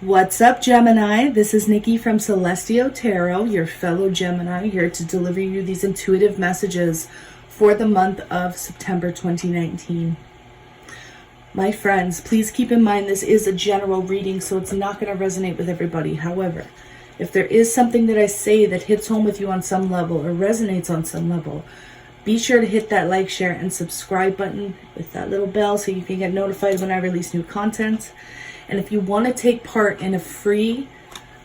What's up, Gemini? This is Nikki from Celestio Tarot, your fellow Gemini, here to deliver you these intuitive messages for the month of September 2019. My friends, please keep in mind this is a general reading, so it's not going to resonate with everybody. However, if there is something that I say that hits home with you on some level or resonates on some level, be sure to hit that like, share, and subscribe button with that little bell so you can get notified when I release new content. And if you want to take part in a free,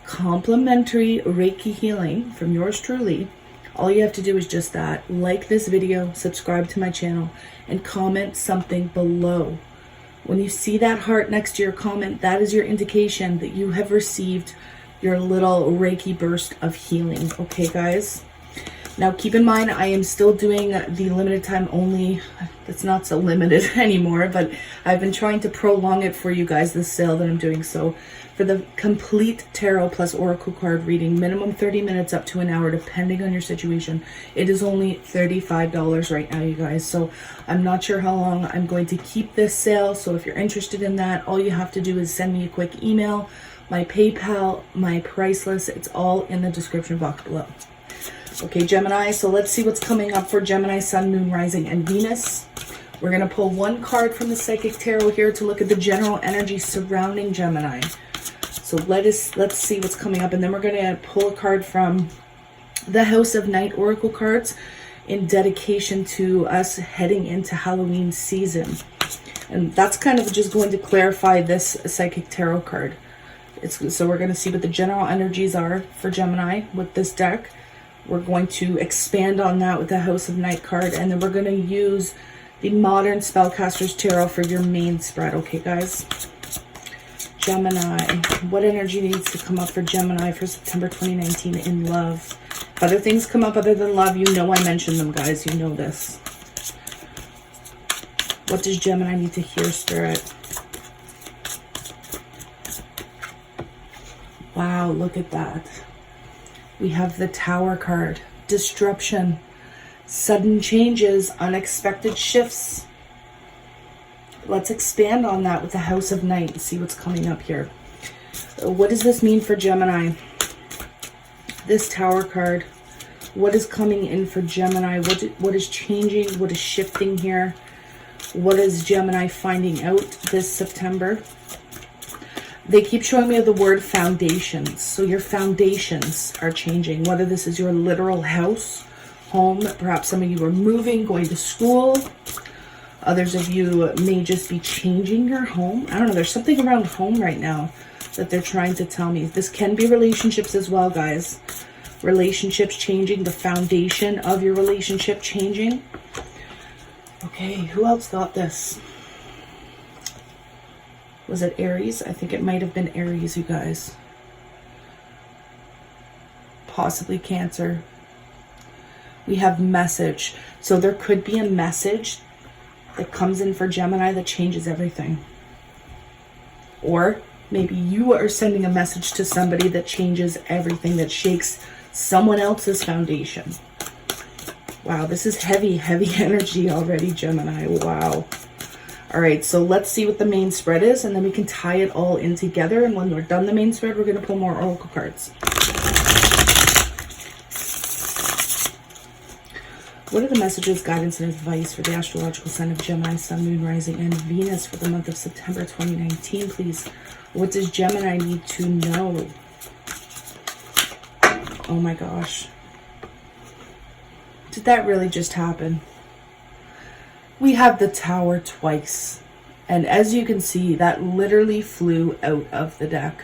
complimentary Reiki healing from yours truly, all you have to do is just that. Like this video, subscribe to my channel, and comment something below. When you see that heart next to your comment, that is your indication that you have received your little Reiki burst of healing. Okay, guys? Now, keep in mind, I am still doing the limited time only. It's not so limited anymore, but I've been trying to prolong it for you guys, this sale that I'm doing. So for the complete tarot plus oracle card reading, minimum 30 minutes up to an hour, depending on your situation, it is only $35 right now, you guys. So I'm not sure how long I'm going to keep this sale. So if you're interested in that, all you have to do is send me a quick email. My PayPal, my price list, it's all in the description box below. Okay, Gemini, so let's see what's coming up for Gemini, Sun, Moon, Rising, and Venus. We're going to pull one card from the Psychic Tarot here to look at the general energy surrounding Gemini. So let's see what's coming up, and then we're going to pull a card from the House of Night Oracle cards in dedication to us heading into Halloween season. And that's kind of just going to clarify this Psychic Tarot card. So we're going to see what the general energies are for Gemini with this deck. We're going to expand on that with the House of Night card, and then we're going to use the Modern Spellcasters Tarot for your main spread. Okay, guys? Gemini, what energy needs to come up for Gemini for September 2019 in love? If other things come up other than love, you know I mention them, guys. You know this. What does Gemini need to hear, Spirit? Wow, look at that. We have the Tower card, disruption, sudden changes, unexpected shifts. Let's expand on that with the House of Night and see what's coming up here. What does this mean for Gemini? This Tower card, what is coming in for Gemini? What is changing? What is shifting here? What is Gemini finding out this September? They keep showing me the word foundations. So your foundations are changing, whether this is your literal house, home, perhaps some of you are moving, going to school. Others of you may just be changing your home. I don't know, there's something around home right now that they're trying to tell me. This can be relationships as well, guys. Relationships changing, the foundation of your relationship changing. Okay, who else got this? Was it Aries? I think it might have been Aries, you guys. Possibly Cancer. We have message. So there could be a message that comes in for Gemini that changes everything. Or maybe you are sending a message to somebody that changes everything, that shakes someone else's foundation. Wow, this is heavy, heavy energy already, Gemini. Wow. All right, so let's see what the main spread is, and then we can tie it all in together. And when we're done the main spread, we're going to pull more oracle cards. What are the messages, guidance, and advice for the astrological sign of Gemini, Sun, Moon, Rising, and Venus for the month of September 2019, please? What does Gemini need to know? Oh my gosh. Did that really just happen? We have the Tower twice, and as you can see, that literally flew out of the deck.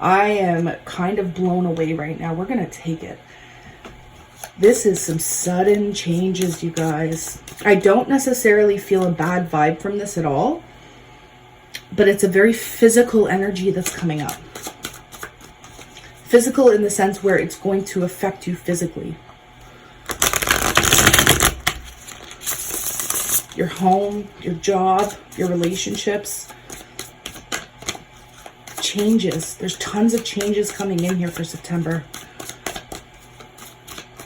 I am kind of blown away right now. We're going to take it. This is some sudden changes, you guys. I don't necessarily feel a bad vibe from this at all, but it's a very physical energy that's coming up. Physical in the sense where it's going to affect you physically. Your home, your job, your relationships. Changes. There's tons of changes coming in here for September.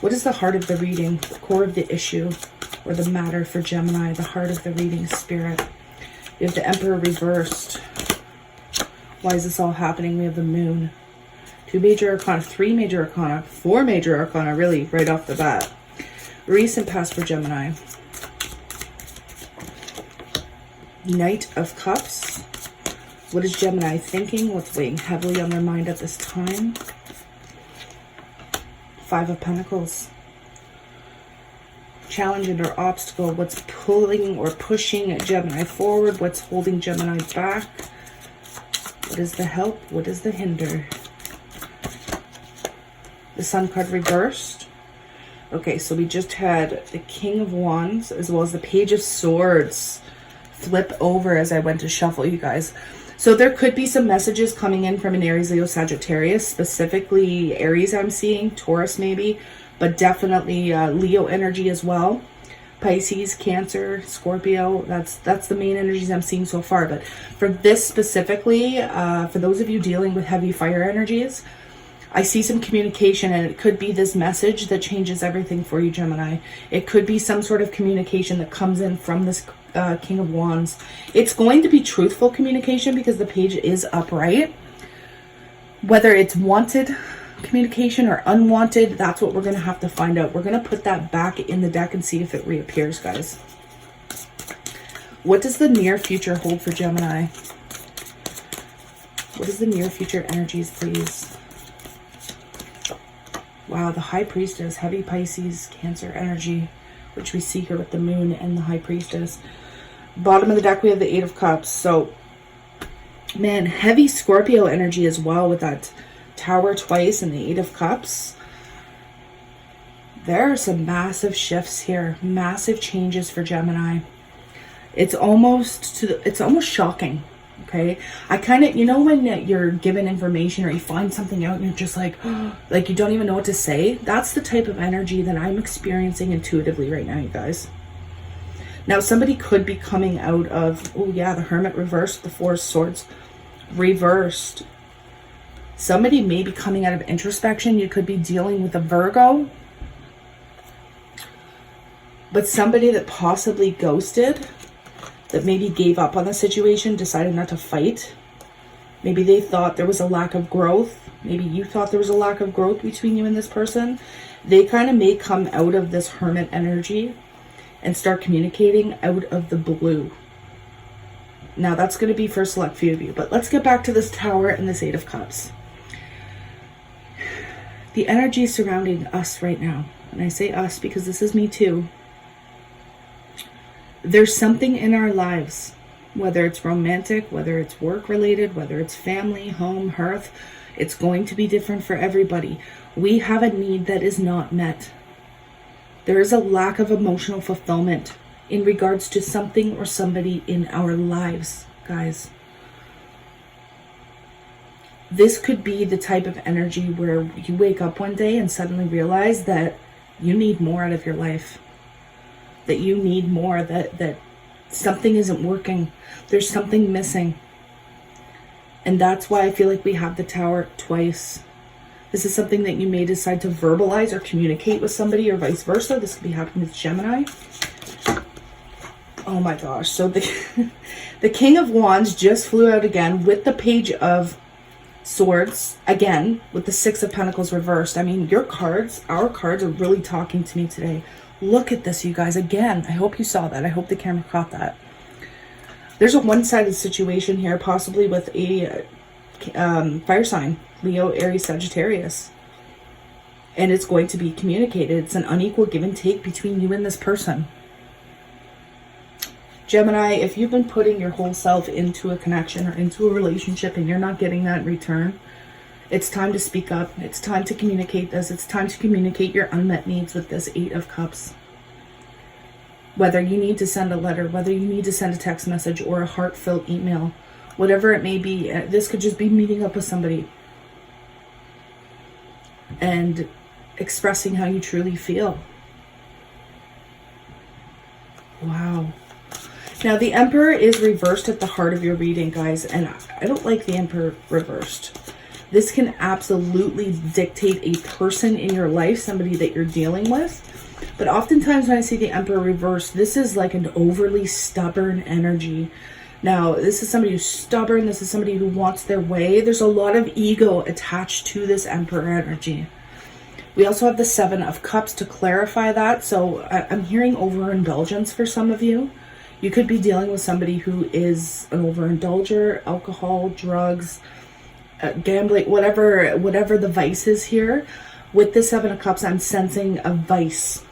What is the heart of the reading, the core of the issue, or the matter for Gemini, the heart of the reading, Spirit? You have the Emperor reversed. Why is this all happening? We have the moon. 2 major arcana, 3 major arcana, 4 major arcana, really, right off the bat. Recent past for Gemini. Knight of Cups. What is Gemini thinking? What's weighing heavily on their mind at this time? 5 of Pentacles. Challenge or obstacle. What's pulling or pushing Gemini forward? What's holding Gemini back? What is the help? What is the hinder? The Sun card reversed. Okay, so we just had the King of Wands as well as the Page of Swords flip over as I went to shuffle, you guys. So there could be some messages coming in from an Aries, Leo, Sagittarius, specifically Aries I'm seeing, Taurus maybe, but definitely Leo energy as well. Pisces, Cancer, Scorpio, that's the main energies I'm seeing so far. But for this specifically, for those of you dealing with heavy fire energies, I see some communication, and it could be this message that changes everything for you, Gemini. It could be some sort of communication that comes in from this King of Wands. It's going to be truthful communication because the page is upright. Whether it's wanted communication or unwanted, that's what we're going to have to find out. We're going to put that back in the deck and see if it reappears, guys. What does the near future hold for Gemini? What is the near future energies, please? Wow, the High Priestess, heavy Pisces, Cancer energy, which we see here with the Moon and the High Priestess. Bottom of the deck, we have the 8 of Cups. So, man, heavy Scorpio energy as well with that Tower twice and the 8 of Cups. There are some massive shifts here, massive changes for Gemini. It's almost shocking. Okay, I kind of, you know, when you're given information or you find something out and you're just like, like you don't even know what to say. That's the type of energy that I'm experiencing intuitively right now, you guys. Now, somebody could be coming out of, oh yeah, the Hermit reversed, the 4 of Swords reversed. Somebody may be coming out of introspection. You could be dealing with a Virgo. But somebody that possibly ghosted, that maybe gave up on the situation, decided not to fight. Maybe they thought there was a lack of growth. Maybe you thought there was a lack of growth between you and this person. They kind of may come out of this Hermit energy and start communicating out of the blue. Now, that's going to be for a select few of you. But let's get back to this Tower and this 8 of Cups. The energy surrounding us right now, and I say us because this is me too. There's something in our lives, whether it's romantic, whether it's work related, whether it's family, home, hearth, it's going to be different for everybody. We have a need that is not met. There is a lack of emotional fulfillment in regards to something or somebody in our lives, guys. This could be the type of energy where you wake up one day and suddenly realize that you need more out of your life. That you need more, that something isn't working. There's something missing. And that's why I feel like we have the Tower twice. This is something that you may decide to verbalize or communicate with somebody or vice versa. This could be happening with Gemini. Oh my gosh. So the King of Wands just flew out again with the Page of Swords. Again, with the 6 of Pentacles reversed. I mean, your cards, our cards are really talking to me today. Look at this, you guys. Again, I hope you saw that. I hope the camera caught that. There's a one-sided situation here, possibly with a fire sign, Leo, Aries, Sagittarius. And it's going to be communicated. It's an unequal give and take between you and this person. Gemini, if you've been putting your whole self into a connection or into a relationship and you're not getting that in return, it's time to speak up. It's time to communicate this. It's time to communicate your unmet needs with this 8 of Cups. Whether you need to send a letter, whether you need to send a text message or a heartfelt email, whatever it may be, this could just be meeting up with somebody and expressing how you truly feel. Wow. Now, the Emperor is reversed at the heart of your reading, guys, and I don't like the Emperor reversed. This can absolutely dictate a person in your life, somebody that you're dealing with. But oftentimes when I see the Emperor reversed, this is like an overly stubborn energy. Now, this is somebody who's stubborn. This is somebody who wants their way. There's a lot of ego attached to this Emperor energy. We also have the Seven of Cups to clarify that. So I'm hearing overindulgence for some of you. You could be dealing with somebody who is an overindulger, alcohol, drugs, gambling, whatever the vice is here. With the Seven of Cups, I'm sensing a vice.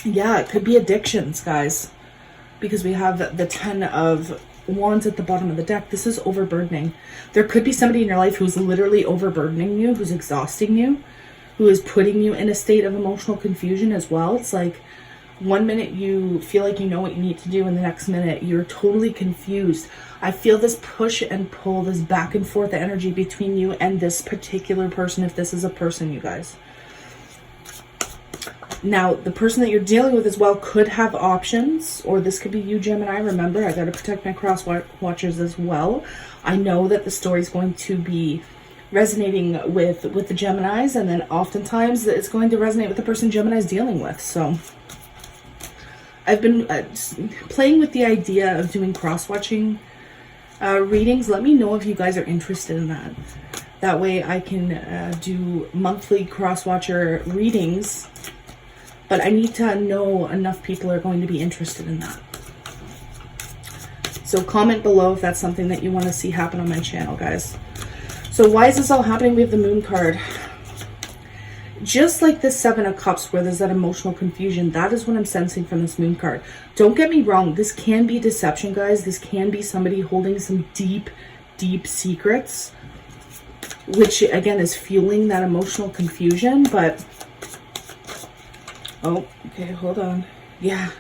Yeah, it could be addictions, guys, because we have the Ten of Wands at the bottom of the deck. This is overburdening. There could be somebody in your life who's literally overburdening you, who's exhausting you, who is putting you in a state of emotional confusion as well. It's like one minute you feel like you know what you need to do, and the next minute you're totally confused. I feel this push and pull, this back and forth energy between you and this particular person, if this is a person, you guys. Now, the person that you're dealing with as well could have options, or this could be you, Gemini. Remember, I got to protect my cross watchers as well. I know that the story is going to be resonating with the Geminis, and then oftentimes it's going to resonate with the person Gemini's dealing with. So I've been playing with the idea of doing cross-watching readings. Let me know if you guys are interested in that. That way I can do monthly cross-watcher readings, but I need to know enough people are going to be interested in that. So comment below if that's something that you want to see happen on my channel, guys. So why is this all happening? We have the Moon card. Just like the Seven of Cups, where there's that emotional confusion, that is what I'm sensing from this Moon card. Don't get me wrong. This can be deception, guys. This can be somebody holding some deep, deep secrets, which, again, is fueling that emotional confusion. But, oh, okay, hold on. Yeah,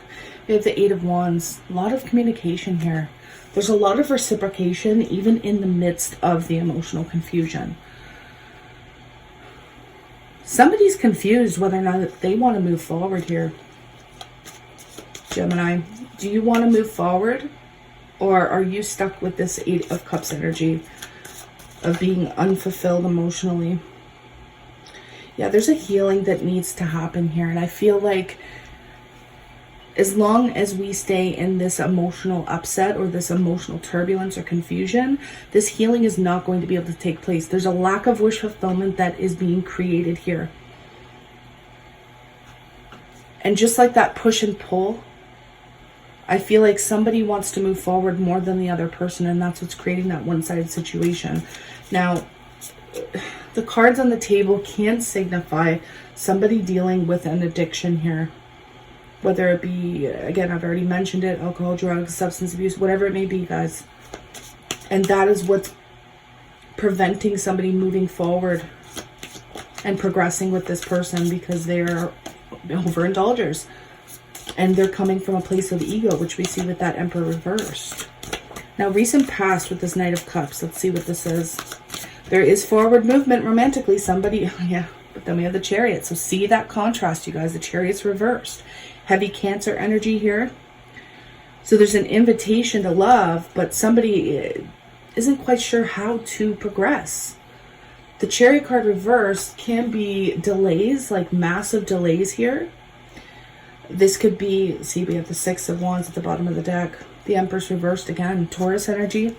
we have the Eight of Wands. A lot of communication here. There's a lot of reciprocation, even in the midst of the emotional confusion. Somebody's confused whether or not they want to move forward here. Gemini, do you want to move forward? Or are you stuck with this Eight of Cups energy of being unfulfilled emotionally? Yeah, there's a healing that needs to happen here. And I feel like as long as we stay in this emotional upset or this emotional turbulence or confusion, this healing is not going to be able to take place. There's a lack of wish fulfillment that is being created here. And just like that push and pull, I feel like somebody wants to move forward more than the other person, and that's what's creating that one-sided situation. Now, the cards on the table can signify somebody dealing with an addiction here. Whether it be, again, I've already mentioned it, alcohol, drugs, substance abuse, whatever it may be, guys. And that is what's preventing somebody moving forward and progressing with this person, because they're overindulgers. And they're coming from a place of ego, which we see with that Emperor reversed. Now, recent past with this Knight of Cups. Let's see what this is. There is forward movement romantically. Somebody, yeah, but then we have the Chariot. So see that contrast, you guys. The Chariot's reversed. Heavy Cancer energy here. So there's an invitation to love, but somebody isn't quite sure how to progress. The Chariot card reversed can be delays, like massive delays here. This could be, see, we have the Six of Wands at the bottom of the deck. The Empress reversed again, Taurus energy.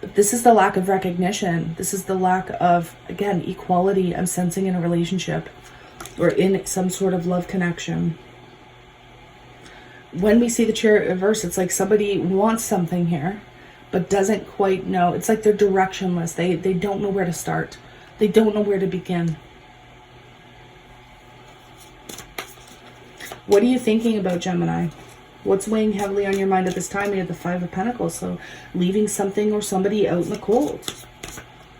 But this is the lack of recognition. This is the lack of, again, equality I'm sensing in a relationship or in some sort of love connection. When we see the Chariot reverse, it's like somebody wants something here, but doesn't quite know. It's like they're directionless. They don't know where to start. They don't know where to begin. What are you thinking about, Gemini? What's weighing heavily on your mind at this time? We have the Five of Pentacles. So leaving something or somebody out in the cold.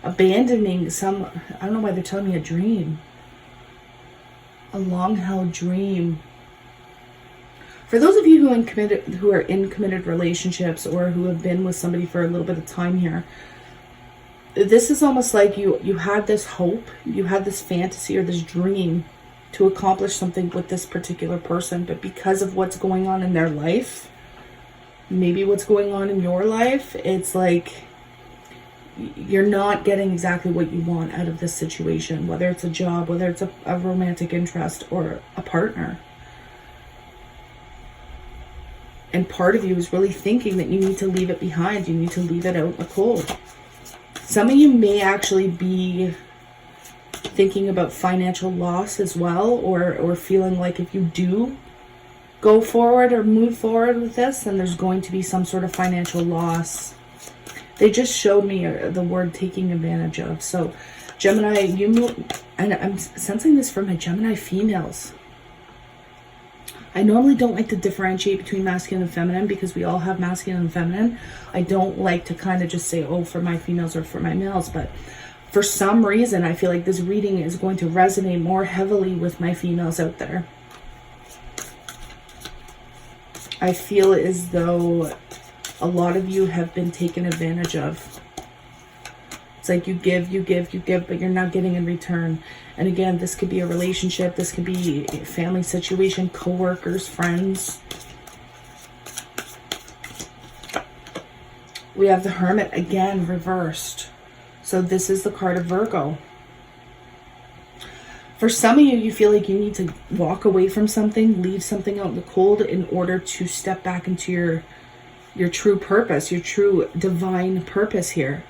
Abandoning some, I don't know why they're telling me a dream. A long-held dream. For those of you who are in committed relationships or who have been with somebody for a little bit of time here, this is almost like you had this hope, you had this fantasy or this dream to accomplish something with this particular person, but because of what's going on in their life, maybe what's going on in your life, it's like you're not getting exactly what you want out of this situation, whether it's a job, whether it's a romantic interest or a partner. And part of you is really thinking that you need to leave it behind. You need to leave it out in the cold. Some of you may actually be thinking about financial loss as well, or feeling like if you do go forward or move forward with this, then there's going to be some sort of financial loss. They just showed me the word taking advantage of. So Gemini, and I'm sensing this from my Gemini females. I normally don't like to differentiate between masculine and feminine because we all have masculine and feminine. I don't like to kind of just say, oh, for my females or for my males, but for some reason, I feel like this reading is going to resonate more heavily with my females out there. I feel as though a lot of you have been taken advantage of. It's like you give, but you're not getting in return. And again, this could be a relationship. This could be a family situation, co-workers, friends. We have the Hermit again, reversed. So this is the card of Virgo. For some of you, you feel like you need to walk away from something, leave something out in the cold in order to step back into your true purpose, your true divine purpose here.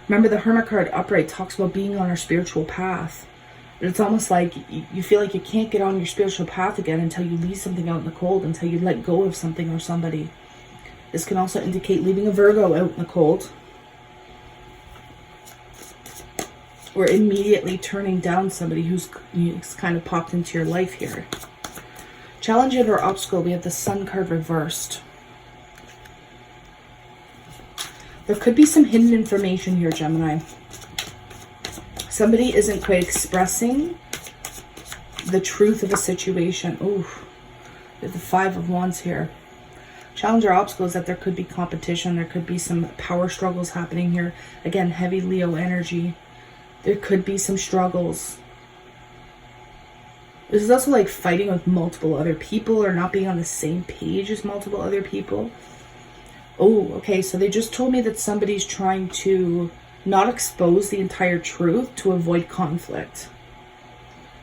Remember, the Hermit card upright talks about being on our spiritual path. And it's almost like you feel like you can't get on your spiritual path again until you leave something out in the cold, until you let go of something or somebody. This can also indicate leaving a Virgo out in the cold. Or immediately turning down somebody who's kind of popped into your life here. Challenge or obstacle, we have the Sun card reversed. There could be some hidden information here, Gemini. Somebody isn't quite expressing the truth of a situation. Ooh, we have the Five of Wands here. Challenge or obstacle is that there could be competition. There could be some power struggles happening here. Again, heavy Leo energy. There could be some struggles. This is also like fighting with multiple other people or not being on the same page as multiple other people. Oh, okay, so they just told me that somebody's trying to not expose the entire truth to avoid conflict.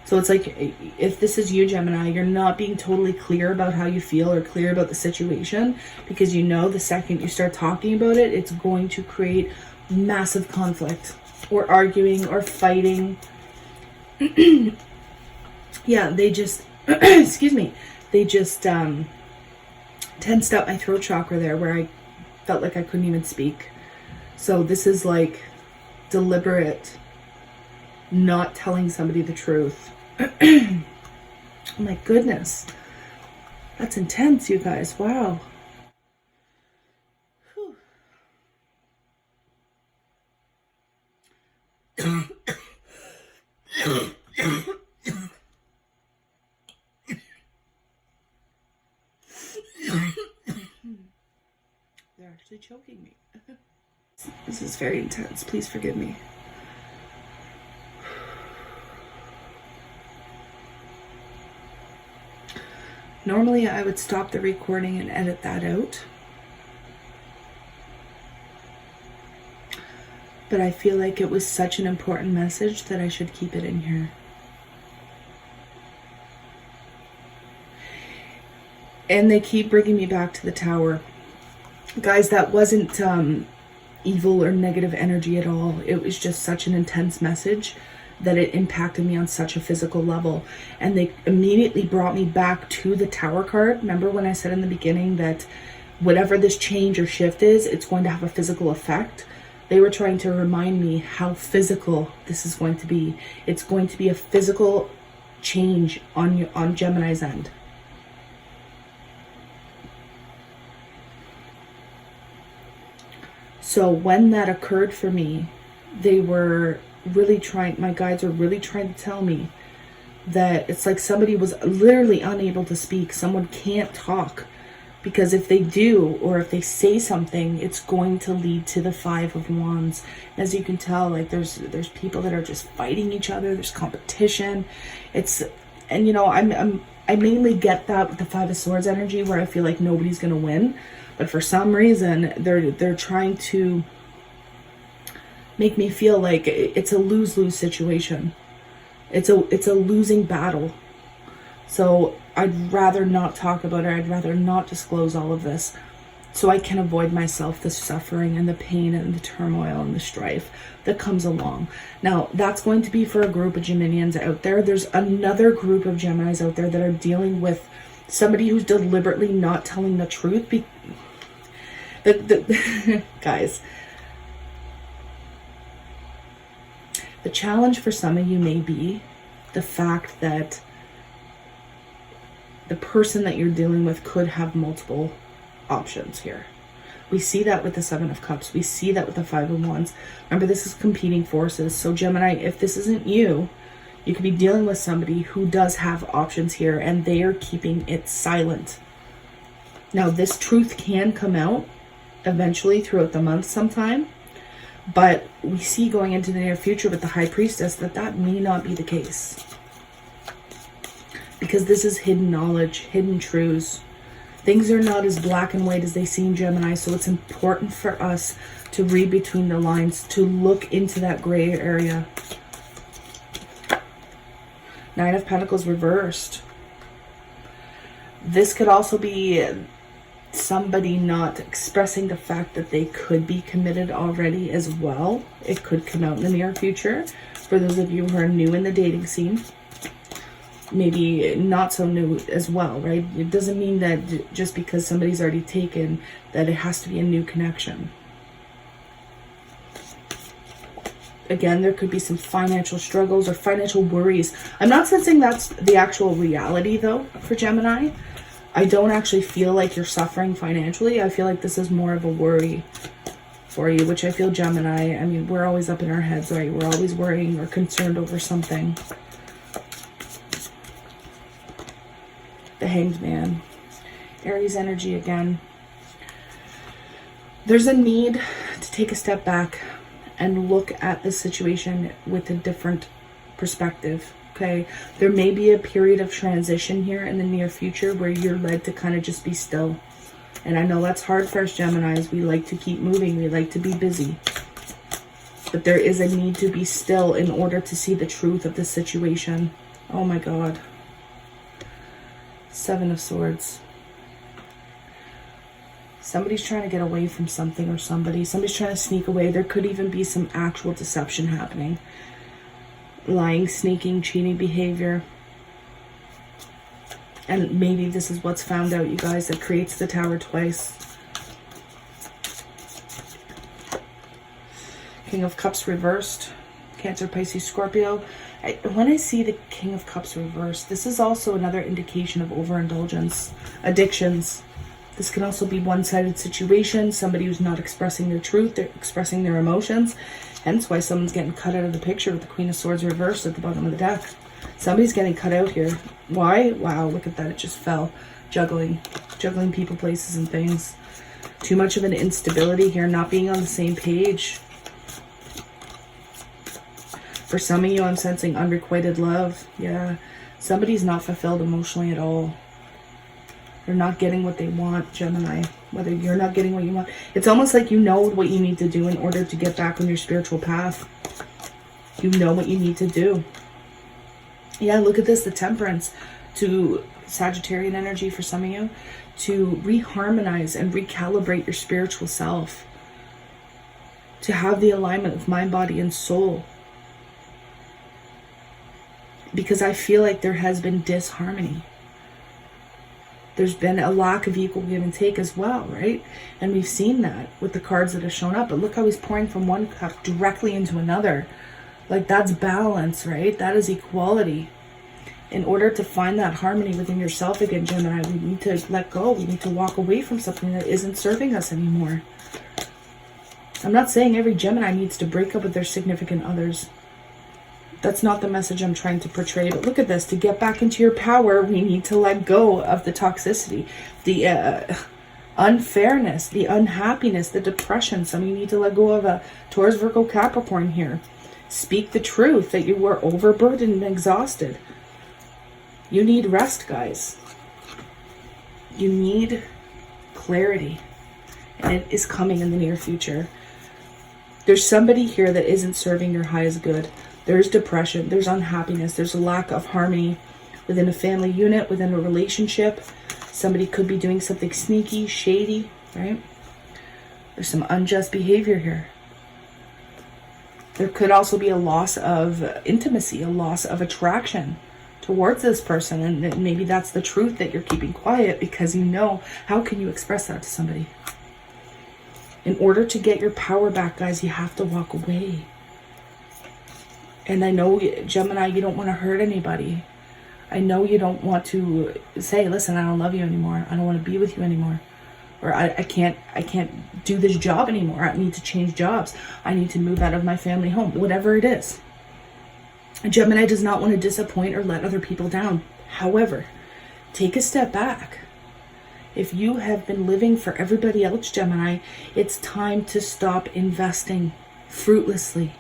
So it's like, if this is you, Gemini, you're not being totally clear about how you feel or clear about the situation, because you know the second you start talking about it, it's going to create massive conflict or arguing or fighting. Yeah, they just, excuse me, they just tensed up my throat chakra there where I felt like I couldn't even speak. So this is like deliberate not telling somebody the truth. Oh my goodness. That's intense, you guys. Wow. Whew. They're actually choking me. This is very intense. Please forgive me. Normally, I would stop the recording and edit that out. But I feel like it was such an important message that I should keep it in here. And they keep bringing me back to the Tower. Guys, that wasn't evil or negative energy at all. It was just such an intense message that it impacted me on such a physical level. And they immediately brought me back to the Tower card. Remember when I said in the beginning that whatever this change or shift is, it's going to have a physical effect? They were trying to remind me how physical this is going to be. It's going to be a physical change on Gemini's end. So when that occurred for me, they were really trying, my guides were really trying to tell me that it's like somebody was literally unable to speak. Someone can't talk, because if they do, or if they say something, it's going to lead to the Five of Wands. As you can tell, like there's people that are just fighting each other. There's competition. And you know, I mainly get that with the Five of Swords energy, where I feel like nobody's gonna win. But for some reason, they're trying to make me feel like it's a lose-lose situation. It's a losing battle. So I'd rather not talk about it. I'd rather not disclose all of this, so I can avoid myself the suffering and the pain and the turmoil and the strife that comes along. Now, that's going to be for a group of Geminians out there. There's another group of Geminis out there that are dealing with somebody who's deliberately not telling the truth. Guys, the challenge for some of you may be the fact that the person that you're dealing with could have multiple options here. We see that with the Seven of Cups. We see that with the Five of Wands. Remember, this is competing forces. So Gemini, if this isn't you, you could be dealing with somebody who does have options here, and they are keeping it silent. Now, this truth can come out eventually throughout the month sometime, but we see going into the near future with the High Priestess that may not be the case. Because this is hidden knowledge, hidden truths. Things are not as black and white as they seem, Gemini, so it's important for us to read between the lines, to look into that gray area. Nine of Pentacles reversed. This could also be somebody not expressing the fact that they could be committed already as well. It could come out in the near future for those of you who are new in the dating scene. Maybe not so new as well, right? It doesn't mean that just because somebody's already taken that it has to be a new connection. Again, there could be some financial struggles or financial worries. I'm not sensing that's the actual reality though for Gemini. I don't actually feel like you're suffering financially. I feel like this is more of a worry for you, which I feel Gemini, I mean, we're always up in our heads, right? We're always worrying or concerned over something. The Hanged Man. Aries energy again. There's a need to take a step back and look at the situation with a different perspective, okay? There may be a period of transition here in the near future where you're led to kind of just be still. And I know that's hard for us Geminis. We like to keep moving. We like to be busy. But there is a need to be still in order to see the truth of the situation. Oh my God. Seven of Swords. Somebody's trying to get away from something or somebody's trying to sneak away. There could even be some actual deception happening. Lying, sneaking, cheating behavior. And maybe this is what's found out, you guys, that creates the Tower twice. King of Cups reversed. Cancer, Pisces, Scorpio. When I see the King of Cups reversed, this is also another indication of overindulgence, addictions. This can also be one-sided situation, somebody who's not expressing their truth, they're expressing their emotions. Hence why someone's getting cut out of the picture with the Queen of Swords reversed at the bottom of the deck. Somebody's getting cut out here. Why? Wow, look at that, it just fell. Juggling people, places, and things. Too much of an instability here, not being on the same page. For some of you, I'm sensing unrequited love. Yeah, somebody's not fulfilled emotionally at all. They're not getting what they want, Gemini. Whether you're not getting what you want. It's almost like you know what you need to do in order to get back on your spiritual path. You know what you need to do. Yeah, look at this, the Temperance. To Sagittarian energy for some of you. To reharmonize and recalibrate your spiritual self. To have the alignment of mind, body, and soul. Because I feel like there has been disharmony. There's been a lack of equal give and take as well, right? And we've seen that with the cards that have shown up. But look how he's pouring from one cup directly into another. Like, that's balance, right? That is equality. In order to find that harmony within yourself again, Gemini, we need to let go. We need to walk away from something that isn't serving us anymore. I'm not saying every Gemini needs to break up with their significant others. That's not the message I'm trying to portray. But look at this. To get back into your power, we need to let go of the toxicity, the unfairness, the unhappiness, the depression. Some of you need to let go of a Taurus, Virgo, Capricorn here. Speak the truth that you are overburdened and exhausted. You need rest, guys. You need clarity. And it is coming in the near future. There's somebody here that isn't serving your highest good. There's depression, there's unhappiness, there's a lack of harmony within a family unit, within a relationship. Somebody could be doing something sneaky, shady, right? There's some unjust behavior here. There could also be a loss of intimacy, a loss of attraction towards this person. And maybe that's the truth that you're keeping quiet because you know, how can you express that to somebody? In order to get your power back, guys, you have to walk away. And I know, Gemini, you don't want to hurt anybody. I know you don't want to say, listen, I don't love you anymore. I don't want to be with you anymore. Or I can't do this job anymore. I need to change jobs. I need to move out of my family home. Whatever it is. Gemini does not want to disappoint or let other people down. However, take a step back. If you have been living for everybody else, Gemini, it's time to stop investing fruitlessly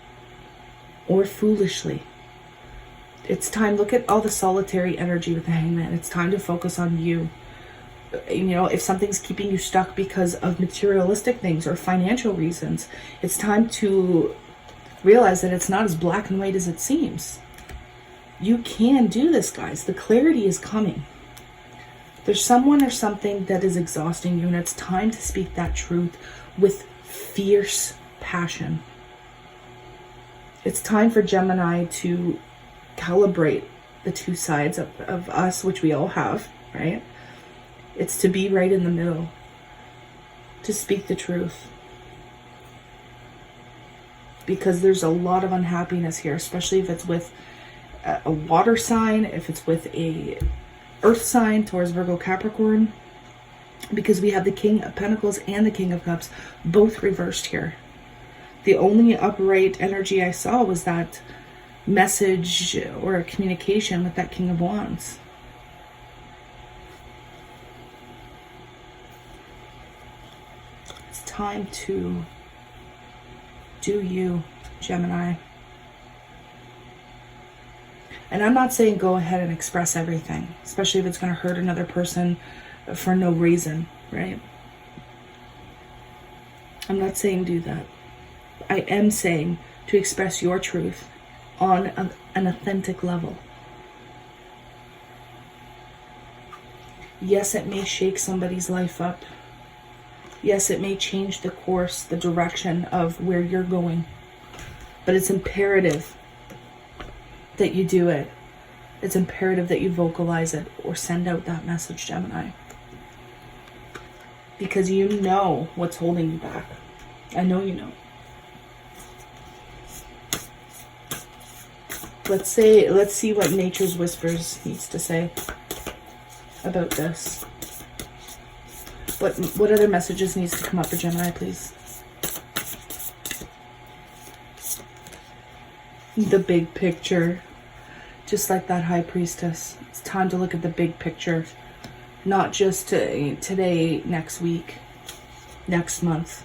or foolishly. It's time, look at all the solitary energy with the Hangman. It's time to focus on you. You know, if something's keeping you stuck because of materialistic things or financial reasons, it's time to realize that it's not as black and white as it seems. You can do this, guys. The clarity is coming. There's someone or something that is exhausting you, and it's time to speak that truth with fierce passion. It's time for Gemini to calibrate the two sides of us, which we all have, right? It's to be right in the middle, to speak the truth. Because there's a lot of unhappiness here, especially if it's with a water sign, if it's with a earth sign, Taurus, Virgo, Capricorn. Because we have the King of Pentacles and the King of Cups both reversed here. The only upright energy I saw was that message or a communication with that King of Wands. It's time to do you, Gemini. And I'm not saying go ahead and express everything, especially if it's going to hurt another person for no reason, right? I'm not saying do that. I am saying to express your truth on an authentic level. Yes, it may shake somebody's life up. Yes, it may change the course, the direction of where you're going. But it's imperative that you do it. It's imperative that you vocalize it or send out that message, Gemini. Because you know what's holding you back. I know you know. Let's see what Nature's Whispers needs to say about this. What other messages needs to come up for Gemini, please? The big picture. Just like that High Priestess. It's time to look at the big picture. Not just today, next week, next month.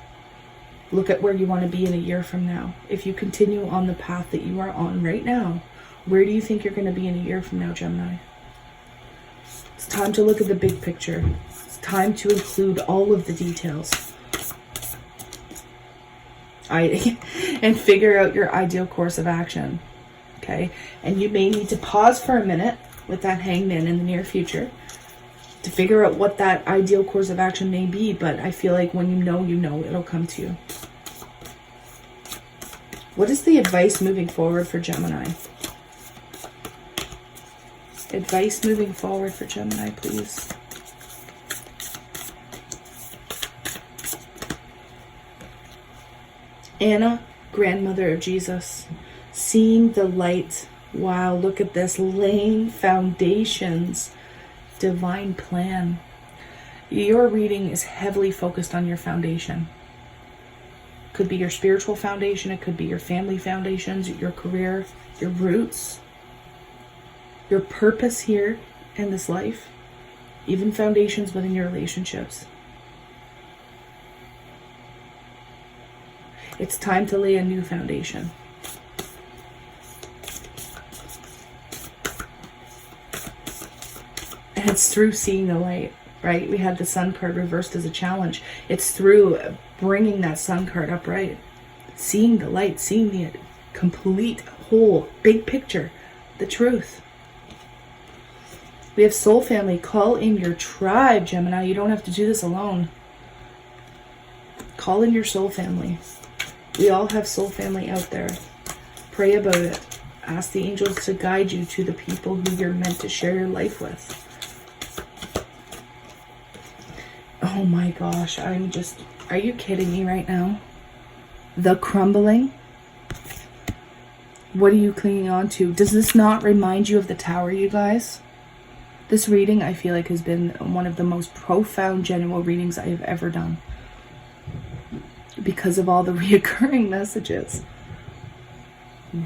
Look at where you want to be in a year from now. If you continue on the path that you are on right now, where do you think you're going to be in a year from now, Gemini? It's time to look at the big picture. It's time to include all of the details. And figure out your ideal course of action. Okay? And you may need to pause for a minute with that Hangman in the near future to figure out what that ideal course of action may be. But I feel like when you know, it'll come to you. What is the advice moving forward for Gemini? Advice moving forward for Gemini, please. Anna, grandmother of Jesus, seeing the light. Wow, look at this. Laying foundations. Divine plan. Your reading is heavily focused on your foundation. Could be your spiritual foundation. It could be your family foundations, your career, your roots, your purpose here in this life, even foundations within your relationships. It's time to lay a new foundation. And it's through seeing the light, right? We had the Sun card reversed as a challenge. It's through bringing that Sun card upright. Seeing the light, seeing the complete, whole, big picture, the truth. We have soul family. Call in your tribe, Gemini. You don't have to do this alone. Call in your soul family. We all have soul family out there. Pray about it. Ask the angels to guide you to the people who you're meant to share your life with. Oh my gosh, are you kidding me right now? The crumbling? What are you clinging on to? Does this not remind you of the Tower, you guys? This reading, I feel like, has been one of the most profound, genuine readings I have ever done. Because of all the reoccurring messages.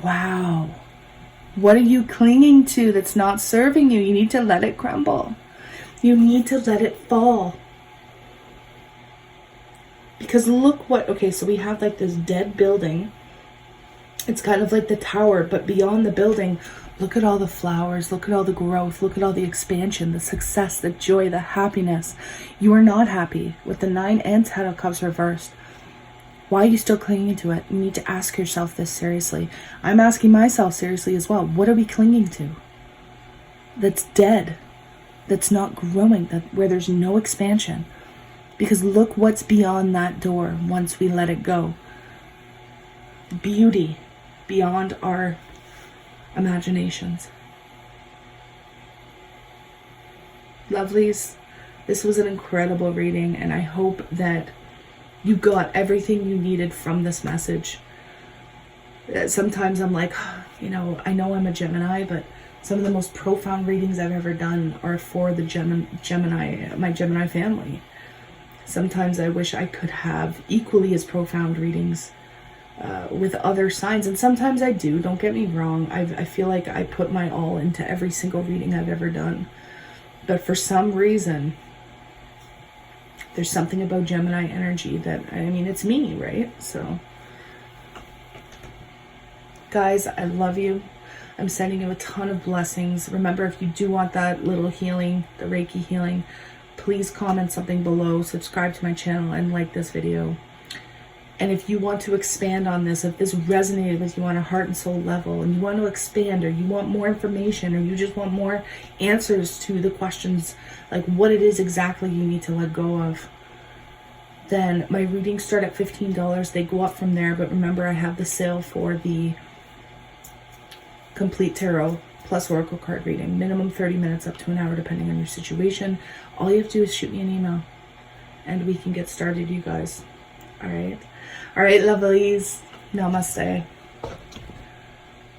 Wow. What are you clinging to that's not serving you? You need to let it crumble. You need to let it fall. Because look what, okay, so we have like this dead building. It's kind of like the Tower, but beyond the building, look at all the flowers, look at all the growth, look at all the expansion, the success, the joy, the happiness. You are not happy with the 9 and 10 of Cups reversed. Why are you still clinging to it? You need to ask yourself this seriously. I'm asking myself seriously as well. What are we clinging to? That's dead, that's not growing, where there's no expansion. Because look what's beyond that door once we let it go. Beauty beyond our imaginations. Lovelies, this was an incredible reading, and I hope that you got everything you needed from this message. Sometimes I'm like, you know I'm a Gemini, but some of the most profound readings I've ever done are for the Gemini, my Gemini family. Sometimes I wish I could have equally as profound readings with other signs, and sometimes I do, don't get me wrong. I feel like I put my all into every single reading I've ever done, but for some reason there's something about Gemini energy that, I mean, it's me, right? So guys, I love you. I'm sending you a ton of blessings. Remember, if you do want that little healing, the Reiki healing, please comment something below, subscribe to my channel, and like this video. And if you want to expand on this, if this resonated with you on a heart and soul level, and you want to expand, or you want more information, or you just want more answers to the questions, like what it is exactly you need to let go of, then my readings start at $15. They go up from there, but remember, I have the sale for the Complete Tarot plus Oracle card reading. Minimum 30 minutes, up to an hour, depending on your situation. All you have to do is shoot me an email, and we can get started, you guys. All right, lovelies. Namaste.